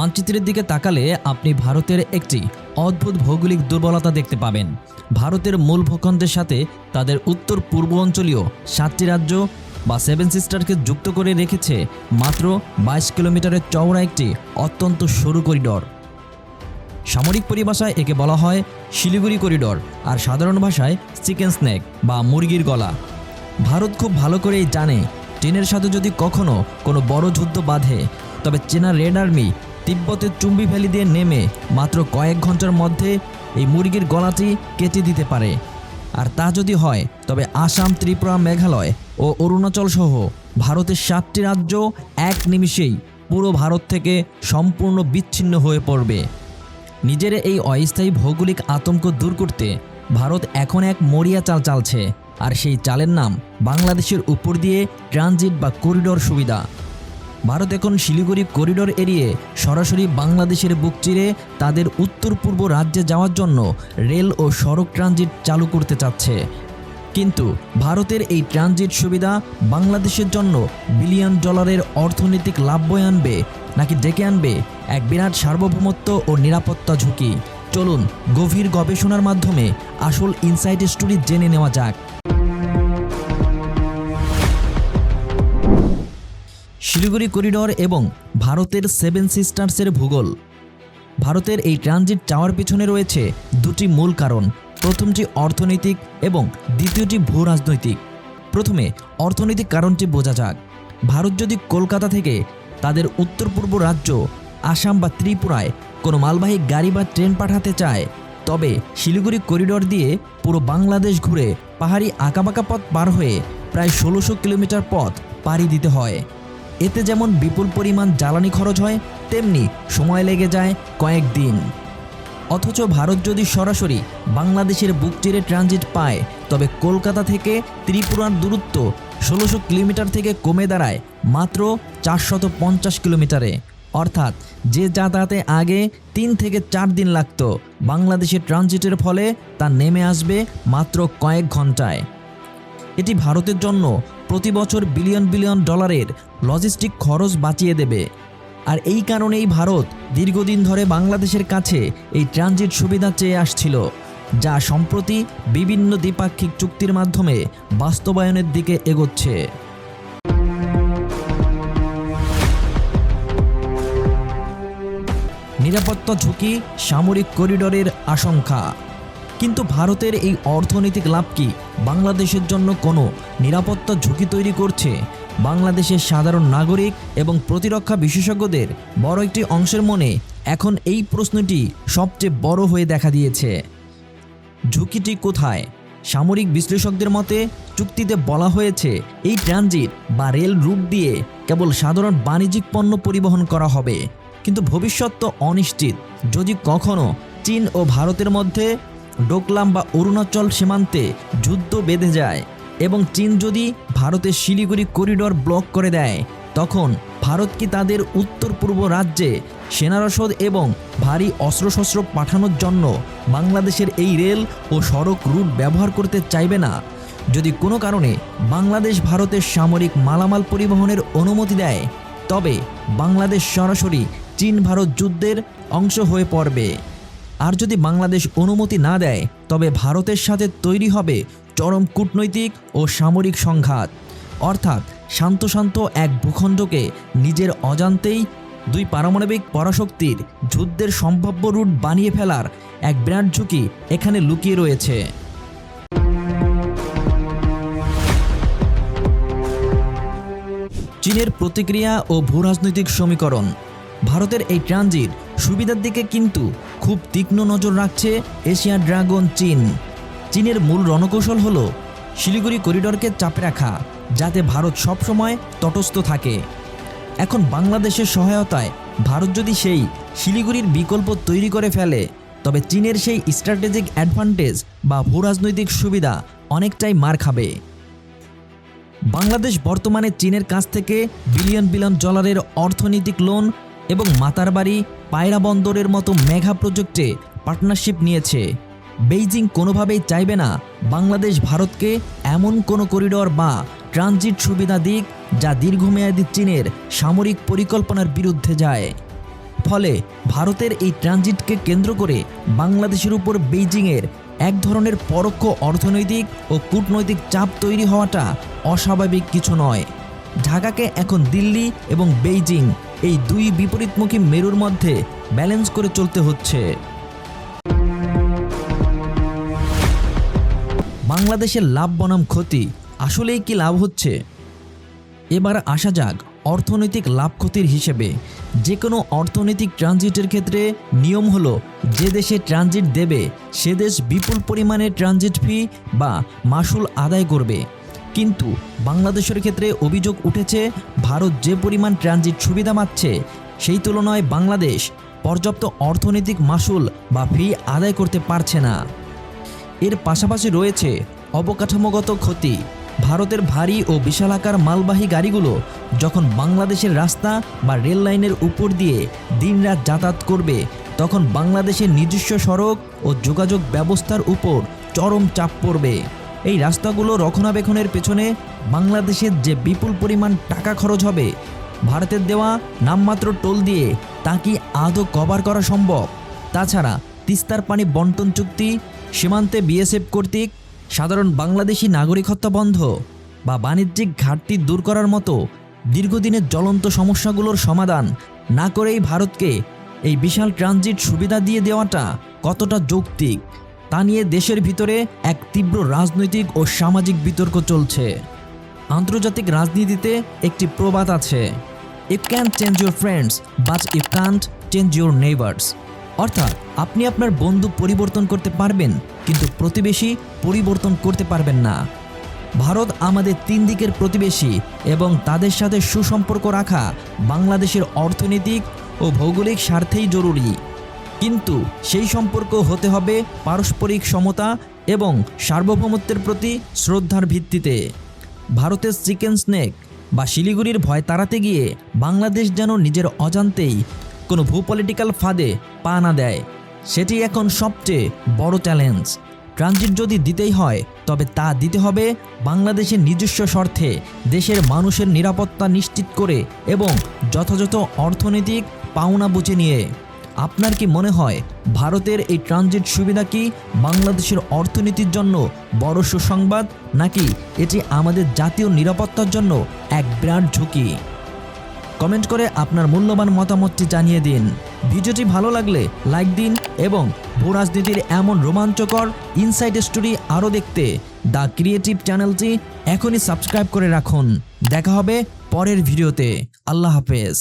মানচিত্রের দিকে তাকালে আপনি ভারতের একটি অদ্ভুত ভৌগোলিক দুর্বলতা দেখতে পাবেন। ভারতের মূল ভূখণ্ডের সাথে তাদের উত্তর পূর্ব অঞ্চলীয় 7টি রাজ্য বা সেভেন সিস্টারকে যুক্ত করে রেখেছে মাত্র 22 কিলোমিটারের চওড়া একটি অত্যন্ত সরু করিডর। সামরিক পরিভাষায় একে বলা হয় শিলিগুড়ি করিডর, আর সাধারণ ভাষায় চিকেন স্নেক বা মুরগির গলা। ভারত খুব ভালো করেই জানে চীনের সাথে যদি কখনো কোনো বড় যুদ্ধ বাঁধে, তবে চীনা রেড আর্মি তিব্বতের চুম্বি ভ্যালি দিয়ে নেমে মাত্র কয়েক ঘন্টার মধ্যে এই মুরগির গলাটি কেটে দিতে পারে। আর তা যদি হয়, তবে আসাম, ত্রিপুরা, মেঘালয় ও অরুণাচল সহ ভারতের 7টি রাজ্য এক নিমিষেই পুরো ভারত থেকে সম্পূর্ণ বিচ্ছিন্ন হয়ে পড়বে। নিজের এই অস্থায়ী ভৌগোলিক আতঙ্ক দূর করতে ভারত এখন এক মরিয়া চাল চালছে, আর সেই চালের নাম বাংলাদেশের উপর দিয়ে ট্রানজিট বা করিডোর সুবিধা। ভারত এখন শিলিগুড়ি করিডোর এড়িয়ে সরাসরি বাংলাদেশের বুক চিরে তাদের উত্তর পূর্ব রাজ্যে যাওয়ার জন্য রেল ও সড়ক ট্রানজিট চালু করতে চাচ্ছে। কিন্তু ভারতের এই ট্রানজিট সুবিধা বাংলাদেশের জন্য বিলিয়ন ডলারের অর্থনৈতিক লাভ বয়ে আনবে, নাকি ডেকে আনবে এক বিরাট সার্বভৌমত্ব ও নিরাপত্তা ঝুঁকি? চলুন গভীর গবেষণার মাধ্যমে আসল ইনসাইড স্টোরি জেনে নেওয়া যাক। শিলিগুড়ি করিডর এবং ভারতের সেভেন সিস্টার্সের ভূগোল। ভারতের এই ট্রানজিট চাওয়ার পিছনে রয়েছে দুটি মূল কারণ। প্রথমটি অর্থনৈতিক এবং দ্বিতীয়টি ভূ রাজনৈতিক। প্রথমে অর্থনৈতিক কারণটি বোঝা যাক। ভারত যদি কলকাতা থেকে তাদের উত্তর পূর্ব রাজ্য আসাম বা ত্রিপুরায় কোনো মালবাহী গাড়ি বা ট্রেন পাঠাতে চায়, তবে শিলিগুড়ি করিডর দিয়ে পুরো বাংলাদেশ ঘুরে পাহাড়ি আঁকাবাঁকা পথ পার হয়ে প্রায় 1600 কিলোমিটার পথ পাড়ি দিতে হয়। এতে যেমন বিপুল পরিমাণ জ্বালানি খরচ হয়, তেমনি সময় লেগে যায় কয়েকদিন। অথচ ভারত যদি সরাসরি বাংলাদেশের বুক চিরে ট্রানজিট পায়, তবে কলকাতা থেকে ত্রিপুরার দূরত্ব 1600 কিলোমিটার থেকে কমে দাঁড়ায় মাত্র 450 কিলোমিটারে। অর্থাৎ যে যাতায়াতে আগে 3 থেকে 4 দিন লাগত, বাংলাদেশের ট্রানজিটের ফলে তা নেমে আসবে মাত্র কয়েক ঘন্টায়। এটি ভারতের জন্য প্রতি বছর বিলিয়ন বিলিয়ন ডলারের লজিস্টিক খরচ বাঁচিয়ে দেবে। আর এই কারণেই ভারত দীর্ঘদিন ধরে বাংলাদেশের কাছে এই ট্রানজিট সুবিধা চেয়ে আসছিল, যা সম্প্রতি বিভিন্ন দ্বিপাক্ষিক চুক্তির মাধ্যমে বাস্তবায়নের দিকে এগোচ্ছে। নিরাপত্তা ঝুঁকি, সামরিক করিডোরের আশঙ্কা। কিন্তু ভারতের এই অর্থনৈতিক লাভ কি বাংলাদেশের জন্য কোনো নিরাপত্তা ঝুঁকি তৈরি করছে? বাংলাদেশের সাধারণ নাগরিক এবং প্রতিরক্ষা বিশেষজ্ঞদের বড় একটি অংশের মনে এখন এই প্রশ্নটি সবচেয়ে বড় হয়ে দেখা দিয়েছে। ঝুঁকিটি কোথায়? সামরিক বিশ্লেষকদের মতে চুক্তিতে বলা হয়েছে এই ট্রানজিট বা রেল রুট দিয়ে কেবল সাধারণ বাণিজ্যিক পণ্য পরিবহন করা হবে। কিন্তু ভবিষ্যৎ তো অনিশ্চিত। যদি কখনো চীন ও ভারতের মধ্যে ডোকলাম বা অরুণাচল সীমান্তে যুদ্ধ বেঁধে যায় এবং চীন যদি ভারতের শিলিগুড়ি করিডর ব্লক করে দেয়, তখন ভারত কি তাদের উত্তর পূর্ব রাজ্যে সেনারসদ এবং ভারী অস্ত্রশস্ত্র পাঠানোর জন্য বাংলাদেশের এই রেল ও সড়ক রুট ব্যবহার করতে চাইবে না? যদি কোনো কারণে বাংলাদেশ ভারতের সামরিক মালামাল পরিবহনের অনুমতি দেয়, তবে বাংলাদেশ সরাসরি চীন ভারত যুদ্ধের অংশ হয়ে পড়বে। আর যদি বাংলাদেশ অনুমতি না দেয়, তবে ভারতের সাথে তৈরি হবে চরম কূটনৈতিক ও সামরিক সংঘাত। অর্থাৎ শান্ত শান্ত এক ভূখণ্ডকে নিজের অজান্তেই দুই পারমাণবিক পরাশক্তির যুদ্ধের সম্ভাব্য রুট বানিয়ে ফেলার এক বিরাট ঝুঁকি এখানে লুকিয়ে রয়েছে। চীনের প্রতিক্রিয়া ও ভূরাজনৈতিক সমীকরণ। ভারতের এই ট্রানজিট সুবিধার দিকে কিন্তু খুব তীক্ষ্ণ নজর রাখছে এশিয়া ড্রাগন চীন। চীনের মূল রণকৌশল হল শিলিগুড়ি করিডরকে চাপে রাখা, যাতে ভারত সবসময় তটস্থ থাকে। এখন বাংলাদেশের সহায়তায় ভারত যদি সেই শিলিগুড়ির বিকল্প তৈরি করে ফেলে, তবে চীনের সেই স্ট্র্যাটেজিক অ্যাডভান্টেজ বা ভূরাজনৈতিক সুবিধা অনেকটাই মার খাবে। বাংলাদেশ বর্তমানে চীনের কাছ থেকে বিলিয়ন বিলিয়ন ডলারের অর্থনৈতিক লোন এবং মাতারবাড়ি, পায়রা বন্দরের মতো মেগা প্রজেক্টে পার্টনারশিপ নিয়েছে। বেইজিং কোনোভাবেই চাইবে না বাংলাদেশ ভারতকে এমন কোনো করিডর বা ট্রানজিট সুবিধা দিক যা দীর্ঘমেয়াদী চীনের সামরিক পরিকল্পনার বিরুদ্ধে যায়। ফলে ভারতের এই ট্রানজিটকে কেন্দ্র করে বাংলাদেশের উপর বেইজিংয়ের এক ধরনের পরোক্ষ অর্থনৈতিক ও কূটনৈতিক চাপ তৈরি হওয়াটা অস্বাভাবিক কিছু নয়। ঢাকাকে এখন দিল্লি এবং বেইজিং এই দুই বিপরীতমুখী মেরুর মধ্যে ব্যালেন্স করে চলতে হচ্ছে। বাংলাদেশের লাভ বনাম ক্ষতি, আসলেই কি লাভ হচ্ছে? এবার আসা যাক অর্থনৈতিক লাভ ক্ষতির হিসেবে। যে কোনো অর্থনৈতিক ট্রানজিটের ক্ষেত্রে নিয়ম হলো, যে দেশে ট্রানজিট দেবে সে দেশ বিপুল পরিমাণে ট্রানজিট ফি বা মাসুল আদায় করবে। কিন্তু বাংলাদেশের ক্ষেত্রে অভিযোগ উঠেছে, ভারত যে পরিমাণ ট্রানজিট সুবিধা পাচ্ছে সেই তুলনায় বাংলাদেশ পর্যাপ্ত অর্থনৈতিক মাসুল বা ফি আদায় করতে পারছে না। এর পাশাপাশি রয়েছে অবকাঠামোগত ক্ষতি। ভারতের ভারী ও বিশালাকার মালবাহী গাড়িগুলো যখন বাংলাদেশের রাস্তা বা রেল লাইনের উপর দিয়ে দিনরাত যাতায়াত করবে, তখন বাংলাদেশের নিজস্ব সড়ক ও যোগাযোগ ব্যবস্থার উপর চরম চাপ পড়বে। এই রাস্তাগুলো রক্ষণাবেক্ষণের পেছনে বাংলাদেশের যে বিপুল পরিমাণ টাকা খরচ হবে, ভারতের দেওয়া নামমাত্র টোল দিয়ে তা কি আদৌ কভার করা সম্ভব? তাছাড়া তিস্তার পানি বন্টন চুক্তি, সীমান্তে বিএসএফ কর্তৃক সাধারণ বাংলাদেশি নাগরিকত্ব বন্ধ বা বাণিজ্যিক ঘাটতি দূর করার মতো দীর্ঘদিনের জ্বলন্ত সমস্যাগুলোর সমাধান না করেই ভারতকে এই বিশাল ট্রানজিট সুবিধা দিয়ে দেওয়াটা কতটা যৌক্তিক, তা নিয়ে দেশের ভিতরে এক তীব্র রাজনৈতিক ও সামাজিক বিতর্ক চলছে। আন্তর্জাতিক রাজনীতিতে একটি প্রবাদ আছে, you can change your friends but you can't change your neighbours. অর্থাৎ আপনি আপনার বন্ধু পরিবর্তন করতে পারবেন, কিন্তু প্রতিবেশী পরিবর্তন করতে পারবেন না। ভারত আমাদের তিন দিকের প্রতিবেশী এবং তাদের সাথে সুসম্পর্ক রাখা বাংলাদেশের অর্থনৈতিক ও ভৌগোলিক স্বার্থেই জরুরি। কিন্তু সেই সম্পর্ক হতে হবে পারস্পরিক সমতা এবং সার্বভৌমত্বের প্রতি শ্রদ্ধার ভিত্তিতে। ভারতের চিকেন স্নেক বা শিলিগুড়ির ভয় তাড়াতে গিয়ে বাংলাদেশ যেন নিজের অজান্তেই কোনো ভূপলিটিক্যাল ফাঁদে পা না দেয়, সেটি এখন সবচেয়ে বড় চ্যালেঞ্জ। ট্রানজিট যদি দিতেই হয়, তবে তা দিতে হবে বাংলাদেশের নিজস্ব স্বার্থে, দেশের মানুষের নিরাপত্তা নিশ্চিত করে এবং যথাযথ অর্থনৈতিক পাওনা বুঝে নিয়ে। আপনার কি মনে হয় ভারতের এই ট্রানজিট সুবিধা কি বাংলাদেশের অর্থনীতির জন্য বড় সুসংবাদ, নাকি এটি আমাদের জাতীয় নিরাপত্তার জন্য এক বিরাট ঝুঁকি? কমেন্ট করে আপনার মূল্যবান মতামতটি জানিয়ে দিন। ভিডিওটি ভালো লাগলে লাইক দিন এবং ভূরাজনীতির এমন রোমাঞ্চকর ইনসাইড স্টোরি আরও দেখতে দ্য ক্রিয়েটিভ চ্যানেলটি এখনই সাবস্ক্রাইব করে রাখুন। দেখা হবে পরের ভিডিওতে। আল্লাহ হাফেজ।